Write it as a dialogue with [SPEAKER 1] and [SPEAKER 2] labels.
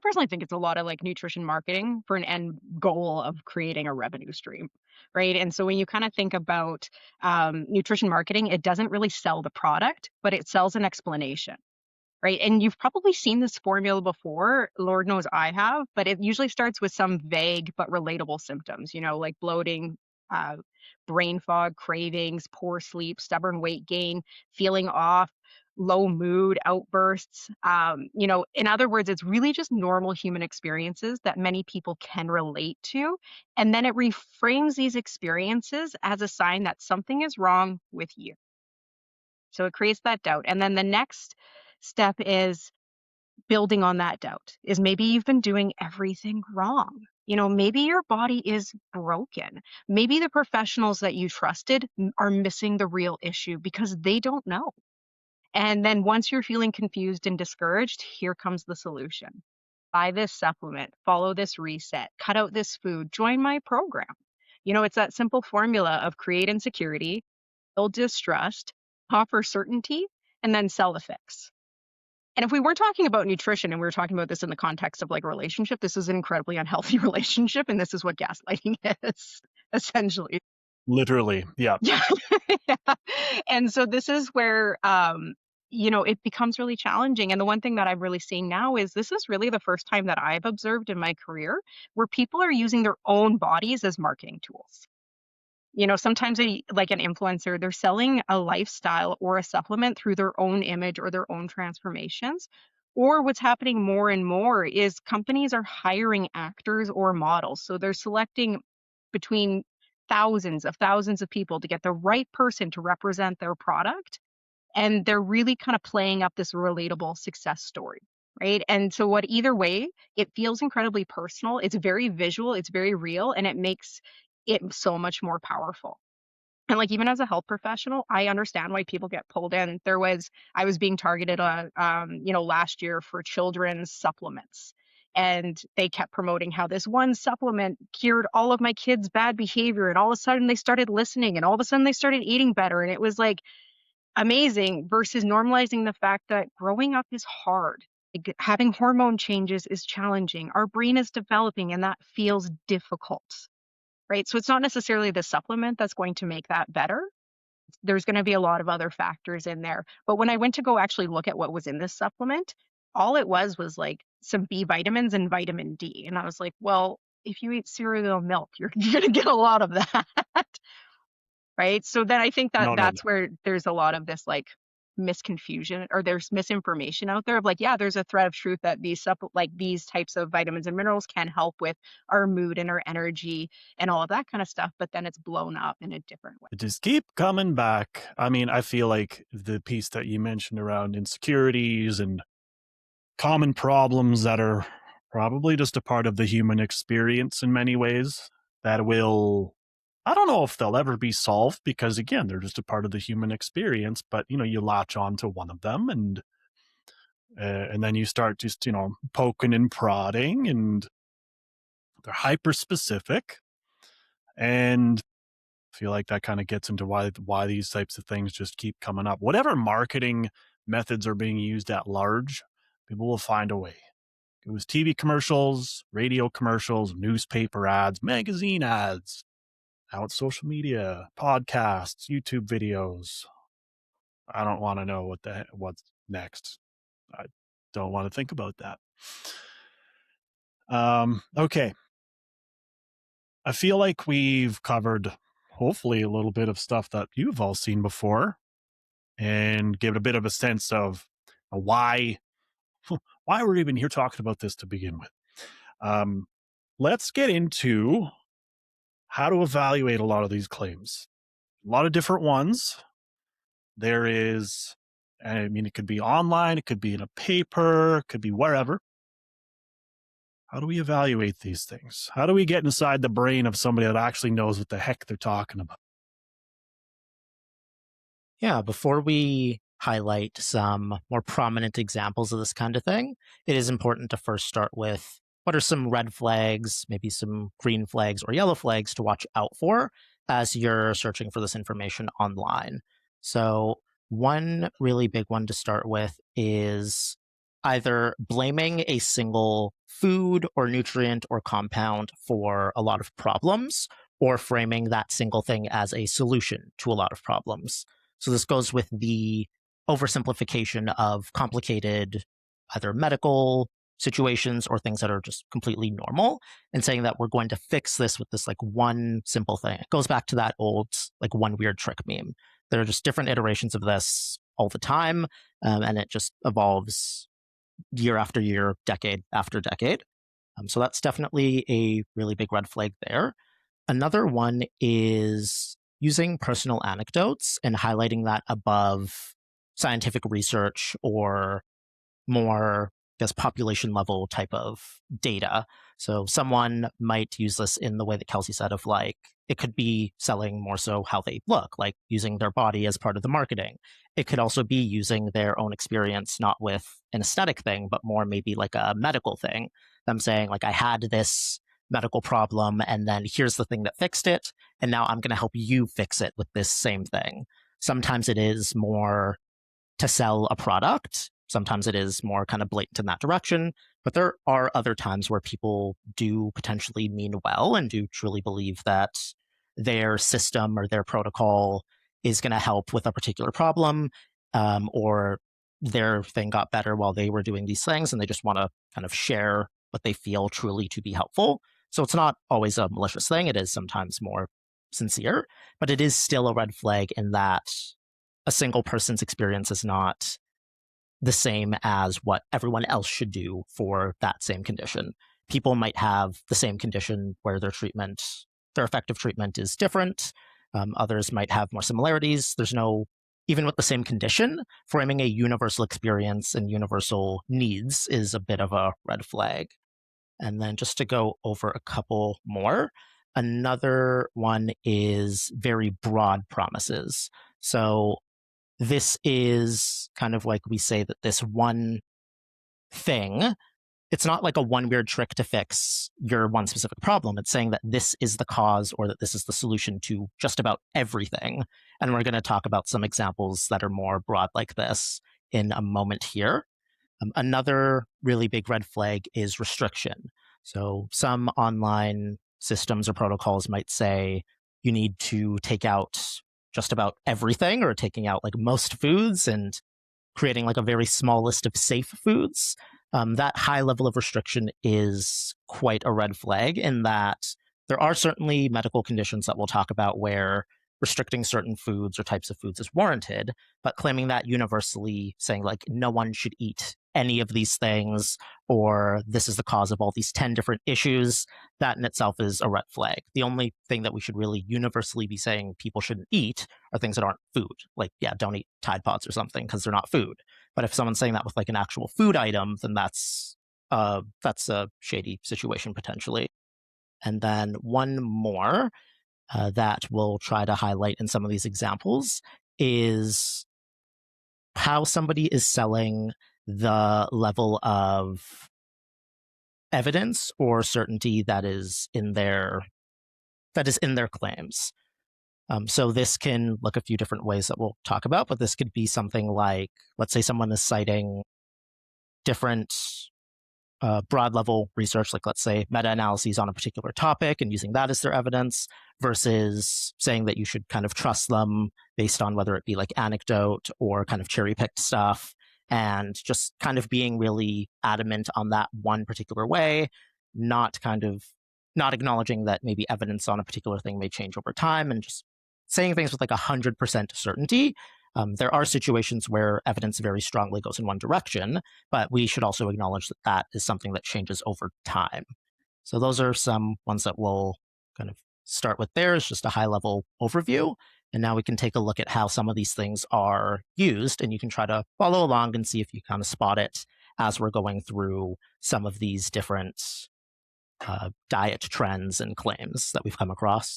[SPEAKER 1] personally think it's a lot of like nutrition marketing for an end goal of creating a revenue stream, right? And so when you kind of think about nutrition marketing, it doesn't really sell the product, but it sells an explanation, right? And you've probably seen this formula before. Lord knows I have, but it usually starts with some vague but relatable symptoms, like bloating, uh, brain fog, cravings, poor sleep, stubborn weight gain, feeling off, low mood, outbursts. In other words, it's really just normal human experiences that many people can relate to. And then it reframes these experiences as a sign that something is wrong with you. So it creates that doubt. And then the next step is building on that doubt is maybe you've been doing everything wrong. Maybe your body is broken. Maybe the professionals that you trusted are missing the real issue because they don't know. And then once you're feeling confused and discouraged, here comes the solution. Buy this supplement, follow this reset, cut out this food, join my program. It's that simple formula of create insecurity, build distrust, offer certainty, and then sell the fix. And if we weren't talking about nutrition and we were talking about this in the context of like a relationship, this is an incredibly unhealthy relationship. And this is what gaslighting is, essentially.
[SPEAKER 2] Literally. Yeah.
[SPEAKER 1] Yeah. Yeah. And so this is where, it becomes really challenging. And the one thing that I'm really seeing now is this is really the first time that I've observed in my career where people are using their own bodies as marketing tools. Sometimes like an influencer, they're selling a lifestyle or a supplement through their own image or their own transformations. Or what's happening more and more is companies are hiring actors or models. So they're selecting between thousands of people to get the right person to represent their product. And they're really kind of playing up this relatable success story. Right. And so either way, it feels incredibly personal. It's very visual, it's very real, and it makes it so much more powerful. And like even as a health professional, I understand why people get pulled in. I was being targeted last year for children's supplements. And they kept promoting how this one supplement cured all of my kids' bad behavior. And all of a sudden they started listening and all of a sudden they started eating better. And it was like amazing versus normalizing the fact that growing up is hard. Like, having hormone changes is challenging. Our brain is developing and that feels difficult, right? So it's not necessarily the supplement that's going to make that better. There's going to be a lot of other factors in there. But when I went to go actually look at what was in this supplement, all it was like some B vitamins and vitamin D. And I was like, well, if you eat cereal milk, you're going to get a lot of that. Right. So then I think that
[SPEAKER 2] No, no, no.
[SPEAKER 1] that's where there's a lot of this like misconfusion or there's misinformation out there of like, yeah, there's a thread of truth that these types of vitamins and minerals can help with our mood and our energy and all of that kind of stuff. But then it's blown up in a different way.
[SPEAKER 2] Just keep coming back. I mean, I feel like the piece that you mentioned around insecurities and common problems that are probably just a part of the human experience in many ways that will, I don't know if they'll ever be solved because again, they're just a part of the human experience, but you latch on to one of them and then you start just, poking and prodding and they're hyper specific. And I feel like that kind of gets into why these types of things just keep coming up. Whatever marketing methods are being used at large, people will find a way. It was TV commercials, radio commercials, newspaper ads, magazine ads, now it's social media, podcasts, YouTube videos. I don't want to know what's next. I don't want to think about that. Okay. I feel like we've covered hopefully a little bit of stuff that you've all seen before and give it a bit of a sense of why we're even here talking about this to begin with. Let's get into how to evaluate a lot of these claims. A lot of different ones. There is, I mean, it could be online, it could be in a paper, it could be wherever. How do we evaluate these things? How do we get inside the brain of somebody that actually knows what the heck they're talking about?
[SPEAKER 3] Yeah, before we highlight some more prominent examples of this kind of thing, it is important to first start with what are some red flags, maybe some green flags or yellow flags to watch out for as you're searching for this information online. So, one really big one to start with is either blaming a single food or nutrient or compound for a lot of problems, or framing that single thing as a solution to a lot of problems. So this goes with the oversimplification of complicated either medical situations or things that are just completely normal, and saying that we're going to fix this with this like one simple thing. It goes back to that old like one weird trick meme. There are just different iterations of this all the time, and it just evolves year after year, decade after decade. So that's definitely a really big red flag there. Another one is using personal anecdotes and highlighting that above scientific research or more, I guess, population level type of data. So someone might use this in the way that Kelsey said of like, it could be selling more so how they look, like using their body as part of the marketing. It could also be using their own experience, not with an aesthetic thing, but more maybe like a medical thing. Them saying like, I had this medical problem and then here's the thing that fixed it. And now I'm going to help you fix it with this same thing. Sometimes it is more to sell a product. Sometimes it is more kind of blatant in that direction. But there are other times where people do potentially mean well and do truly believe that their system or their protocol is going to help with a particular problem, or their thing got better while they were doing these things, and they just want to kind of share what they feel truly to be helpful. So it's not always a malicious thing. It is sometimes more sincere, but it is still a red flag in that a single person's experience is not the same as what everyone else should do for that same condition. People might have the same condition where their effective treatment is different. Others might have more similarities. There's no, even with the same condition, framing a universal experience and universal needs is a bit of a red flag. And then just to go over a couple more, another one is very broad promises. So this is kind of like we say that this one thing, it's not like a one weird trick to fix your one specific problem. It's saying that this is the cause or that this is the solution to just about everything. And we're going to talk about some examples that are more broad like this in a moment here. Another really big red flag is restriction. So some online systems or protocols might say you need to take out just about everything, or taking out like most foods and creating like a very small list of safe foods. That high level of restriction is quite a red flag in that there are certainly medical conditions that we'll talk about where restricting certain foods or types of foods is warranted, but claiming that universally, saying like no one should eat any of these things, or this is the cause of all these 10 different issues, that in itself is a red flag. The only thing that we should really universally be saying people shouldn't eat are things that aren't food. Like, yeah, don't eat Tide Pods or something because they're not food. But if someone's saying that with like an actual food item, then that's a shady situation potentially. And then one more that we'll try to highlight in some of these examples is how somebody is selling the level of evidence or certainty that is in their claims. So this can look a few different ways that we'll talk about, but this could be something like, let's say someone is citing different broad level research, like let's say meta-analyses on a particular topic and using that as their evidence, versus saying that you should kind of trust them based on whether it be like anecdote or kind of cherry-picked stuff, and just kind of being really adamant on that one particular way, not acknowledging that maybe evidence on a particular thing may change over time, and just saying things with like 100% certainty. There are situations where evidence very strongly goes in one direction, but we should also acknowledge that that is something that changes over time. So those are some ones that we'll kind of start with there as just a high-level overview. And now we can take a look at how some of these things are used, and you can try to follow along and see if you kind of spot it as we're going through some of these different diet trends and claims that we've come across.